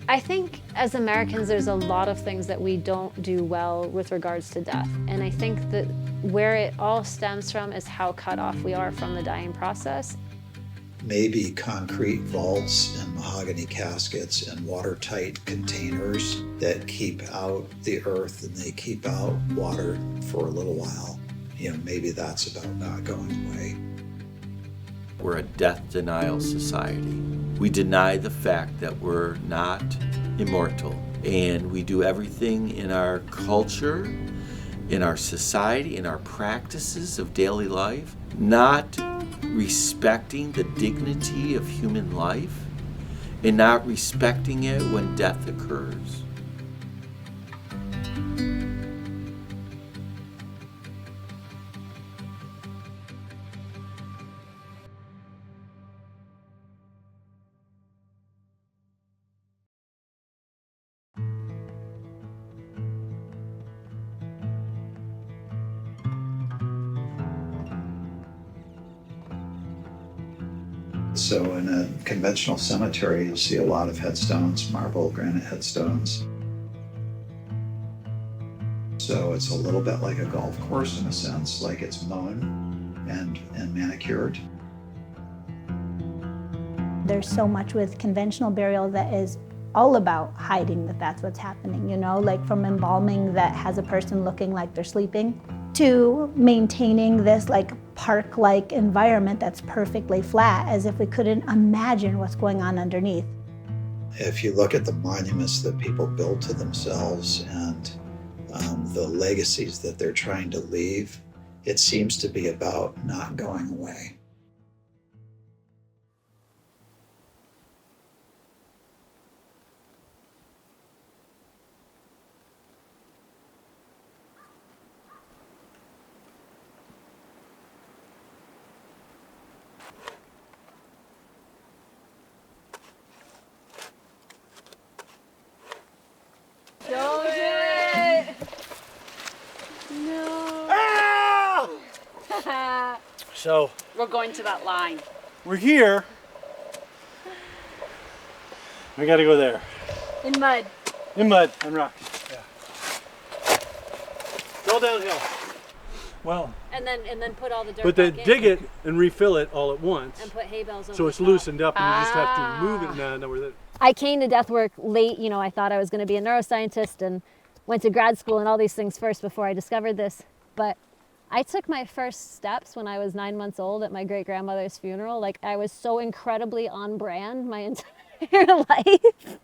I think as Americans, there's a lot of things that we don't do well with regards to death. And I think that where it all stems from is how cut off we are from the dying process. Maybe concrete vaults and mahogany caskets and watertight containers that keep out the earth and they keep out water for a little while. Maybe that's about not going away. We're a death denial society. We deny the fact that we're not immortal, and we do everything in our culture, in our society, in our practices of daily life, not respecting the dignity of human life and not respecting it when death occurs. So in a conventional cemetery, you'll see a lot of headstones, marble, granite headstones. So it's a little bit like a golf course in a sense, like it's mown and manicured. There's so much with conventional burial that is all about hiding that that's what's happening, like from embalming that has a person looking like they're sleeping to maintaining this like park-like environment that's perfectly flat, as if we couldn't imagine what's going on underneath. If you look at the monuments that people build to themselves and the legacies that they're trying to leave, it seems to be about not going away. Don't do it! No. Ah! So We're going to that line. we're here. We got to go there. In mud. In mud and rock. Yeah. It's all downhill. Well, And then put all the dirt but they back in. dig it and refill it all at once. And put hay bales over So it's the top. loosened up and you just have to move it now. I came to death work late. I thought I was going to be a neuroscientist and went to grad school and all these things first before I discovered this. But I took my first steps when I was 9 months old at my great-grandmother's funeral. Like, I was so incredibly on brand my entire life.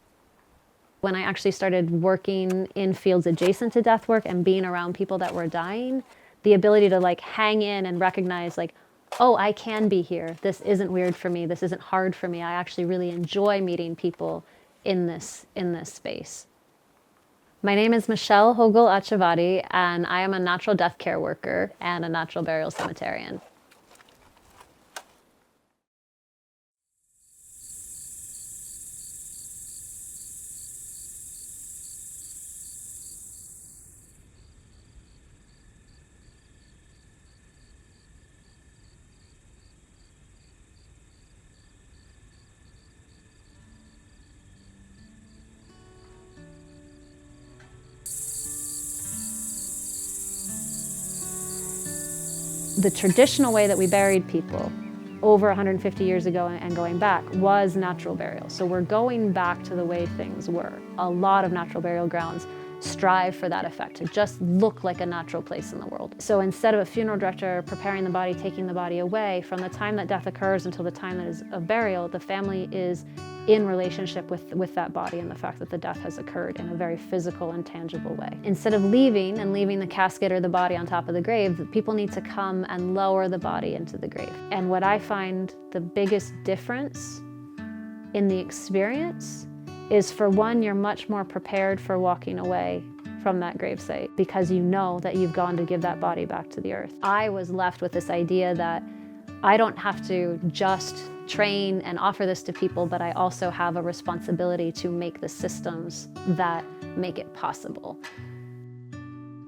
When I actually started working in fields adjacent to death work and being around people that were dying, the ability to like hang in and recognize like, oh, I can be here. This isn't weird for me. This isn't hard for me. I actually really enjoy meeting people in this space. My name is Michelle Hogel-Achavadi, and I am a natural death care worker and a natural burial cemeterian. The traditional way that we buried people over 150 years ago and going back was natural burial. So we're going back to the way things were. A lot of natural burial grounds strive for that effect, to just look like a natural place in the world. So instead of a funeral director preparing the body, taking the body away, from the time that death occurs until the time that is of burial, the family is in relationship with that body and the fact that the death has occurred in a very physical and tangible way. Instead of leaving the casket or the body on top of the grave, people need to come and lower the body into the grave. And what I find the biggest difference in the experience is, for one, you're much more prepared for walking away from that gravesite because you know that you've gone to give that body back to the earth. I was left with this idea that I don't have to just train and offer this to people, but I also have a responsibility to make the systems that make it possible.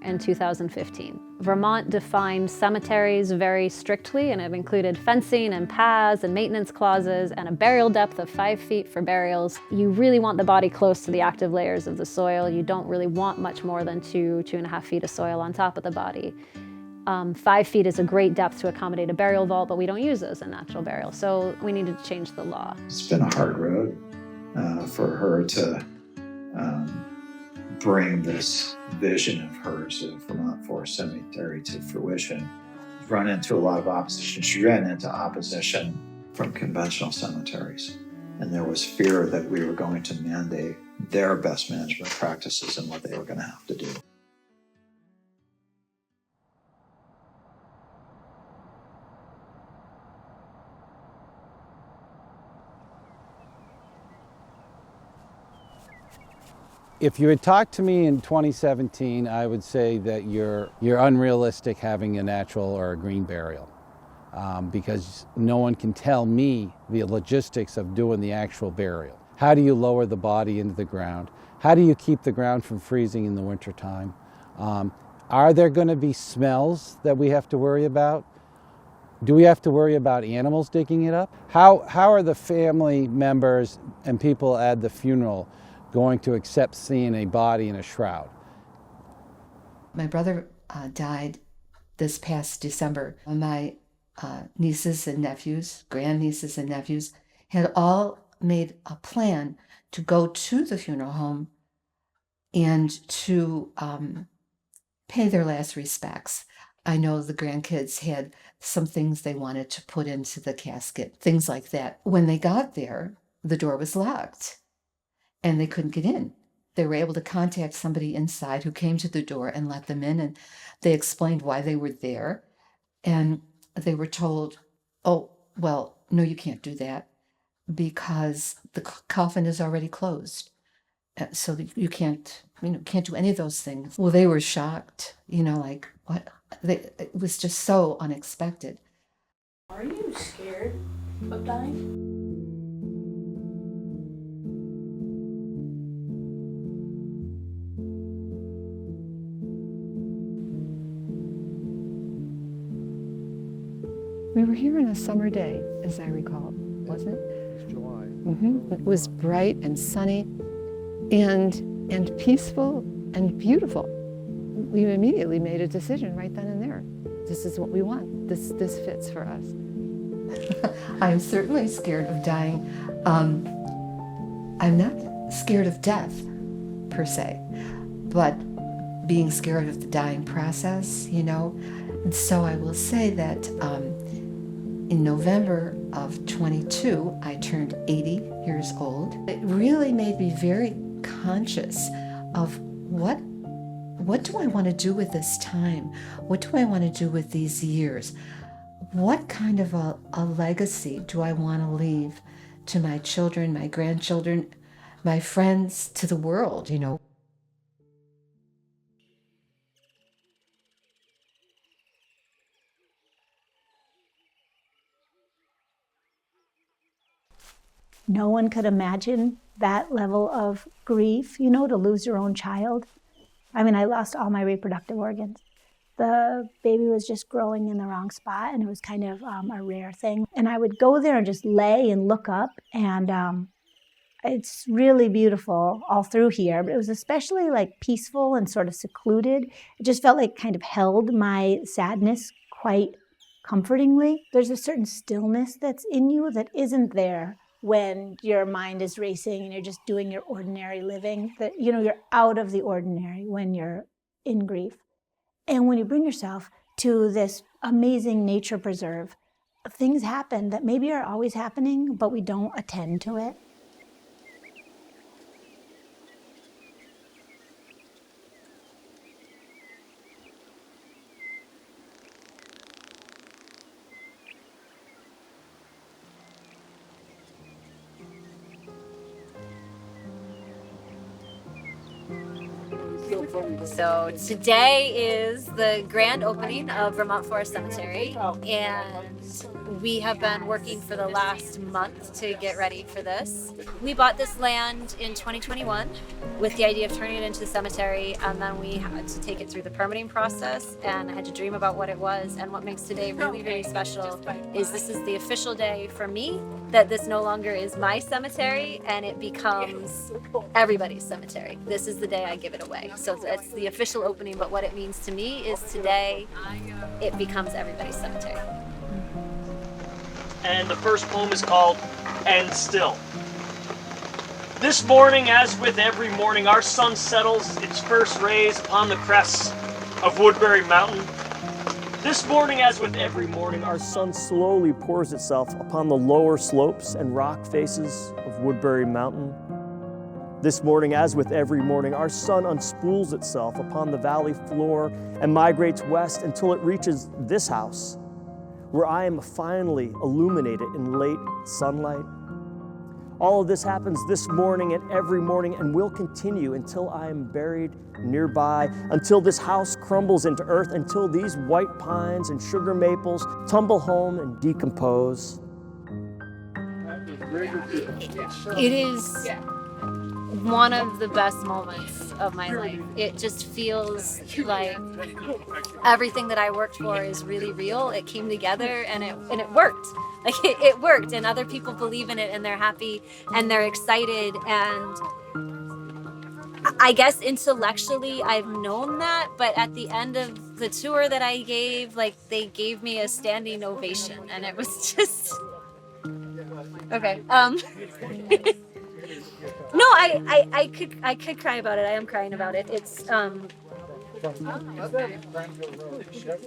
in 2015. Vermont defined cemeteries very strictly, and it included fencing and paths and maintenance clauses and a burial depth of 5 feet for burials. You really want the body close to the active layers of the soil. You don't really want much more than 2.5 feet of soil on top of the body. 5 feet is a great depth to accommodate a burial vault, but we don't use those in natural burial, so we needed to change the law. It's been a hard road for her to bring this vision of hers of Vermont Forest Cemetery to fruition. Run into a lot of opposition. She ran into opposition from conventional cemeteries, and there was fear that we were going to mandate their best management practices and what they were going to have to do. If you had talked to me in 2017, I would say that you're unrealistic having a natural or a green burial, because no one can tell me the logistics of doing the actual burial. How do you lower the body into the ground? How do you keep the ground from freezing in the wintertime? Are there going to be smells that we have to worry about? Do we have to worry about animals digging it up? How are the family members and people at the funeral going to accept seeing a body in a shroud? My brother died this past December. My nieces and nephews, grandnieces and nephews, had all made a plan to go to the funeral home and to pay their last respects. I know the grandkids had some things they wanted to put into the casket, things like that. When they got there, the door was locked and they couldn't get in. They were able to contact somebody inside who came to the door and let them in, and they explained why they were there. And they were told, oh, well, no, you can't do that because the coffin is already closed. So you can't do any of those things. Well, they were shocked, like what? It was just so unexpected. Are you scared of dying? We were here on a summer day, as I recall, wasn't it? It's July. It was bright and sunny and peaceful and beautiful. We immediately made a decision right then and there. This is what we want. This fits for us. I'm certainly scared of dying. I'm not scared of death, per se, but being scared of the dying process, And so I will say that in November of 22, I turned 80 years old. It really made me very conscious of what do I want to do with this time? What do I want to do with these years? What kind of a legacy do I want to leave to my children, my grandchildren, my friends, to the world, No one could imagine that level of grief, to lose your own child. I mean, I lost all my reproductive organs. The baby was just growing in the wrong spot, and it was kind of a rare thing. And I would go there and just lay and look up, and it's really beautiful all through here. But it was especially peaceful and sort of secluded. It just felt like kind of held my sadness quite comfortingly. There's a certain stillness that's in you that isn't there when your mind is racing and you're just doing your ordinary living. That you're out of the ordinary when you're in grief. And when you bring yourself to this amazing nature preserve, things happen that maybe are always happening, but we don't attend to it. So today is the grand opening of Vermont Forest Cemetery, and we have been working for the last month to get ready for this. We bought this land in 2021 with the idea of turning it into a cemetery, and then we had to take it through the permitting process, and I had to dream about what it was. And what makes today really, really special is this is the official day for me that this no longer is my cemetery and it becomes everybody's cemetery. This is the day I give it away. So it's the official opening, but what it means to me is today it becomes everybody's cemetery. And the first poem is called "And Still." This morning, as with every morning, our sun settles its first rays upon the crests of Woodbury Mountain. This morning, as with every morning, our sun slowly pours itself upon the lower slopes and rock faces of Woodbury Mountain. This morning, as with every morning, our sun unspools itself upon the valley floor and migrates west until it reaches this house, where I am finally illuminated in late sunlight. All of this happens this morning and every morning and will continue until I am buried nearby, until this house crumbles into earth, until these white pines and sugar maples tumble home and decompose. It is one of the best moments of my life. It just feels like everything that I worked for is really real. It came together and it worked. Like it worked, and other people believe in it and they're happy and they're excited. And I guess intellectually I've known that, but at the end of the tour that I gave, like they gave me a standing ovation, and it was just okay. No, I could cry about it. I am crying about it. It's unbelievable.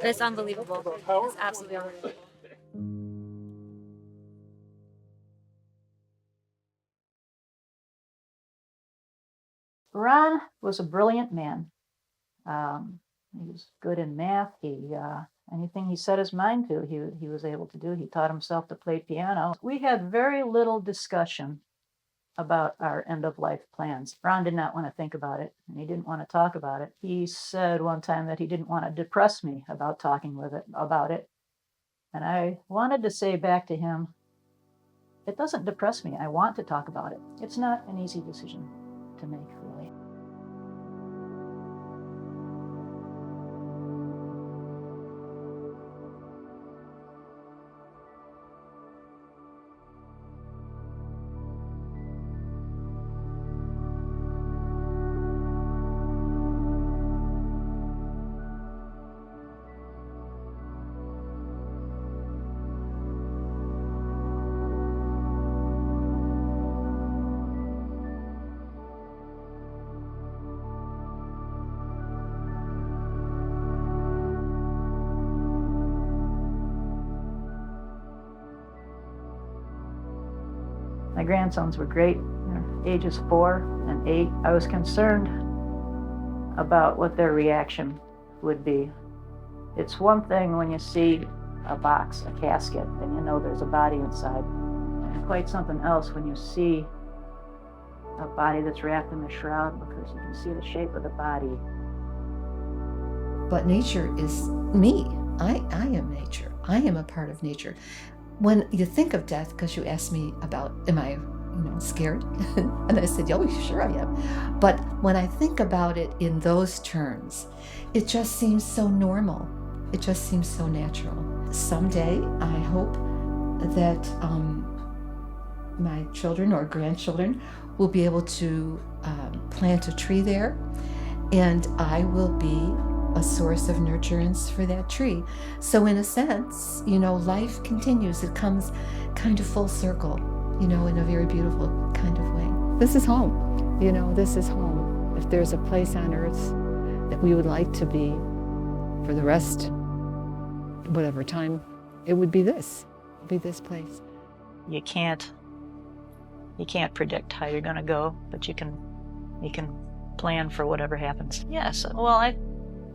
It's absolutely unbelievable. Ron was a brilliant man. He was good in math. Anything he set his mind to, he was able to do. He taught himself to play piano. We had very little discussion about our end-of-life plans. Ron did not want to think about it, and he didn't want to talk about it. He said one time that he didn't want to depress me about talking about it. And I wanted to say back to him, it doesn't depress me. I want to talk about it. It's not an easy decision to make, really. My grandsons were great. They're ages 4 and 8. I was concerned about what their reaction would be. It's one thing when you see a box, a casket, and you know there's a body inside. And quite something else when you see a body that's wrapped in a shroud, because you can see the shape of the body. But nature is me. I am nature. I am a part of nature. When you think of death, because you asked me about, am I, scared? And I said, oh, sure I am. But when I think about it in those terms, it just seems so normal. It just seems so natural. Someday, I hope that my children or grandchildren will be able to plant a tree there, and I will be a source of nurturance for that tree. So in a sense, life continues. It comes kind of full circle, in a very beautiful kind of way. This is home. This is home. If there's a place on earth that we would like to be for the rest, whatever time, it would be this. It would be this place. You can't predict how you're going to go, but you can plan for whatever happens. Yes, well, I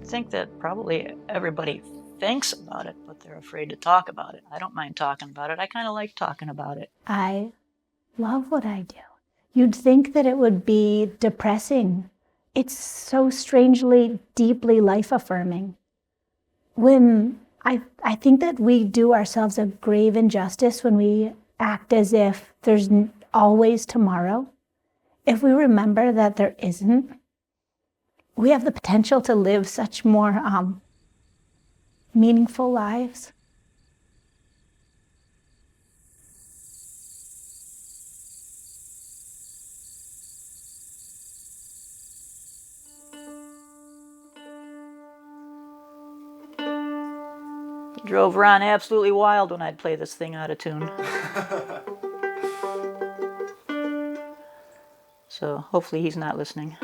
think that probably everybody thinks about it, but they're afraid to talk about it. I don't mind talking about it. I kind of like talking about it. I love what I do. You'd think that it would be depressing. It's so strangely, deeply life-affirming. When I think that we do ourselves a grave injustice when we act as if there's always tomorrow. If we remember that there isn't, we have the potential to live such more meaningful lives. Drove Ron absolutely wild when I'd play this thing out of tune. So hopefully he's not listening.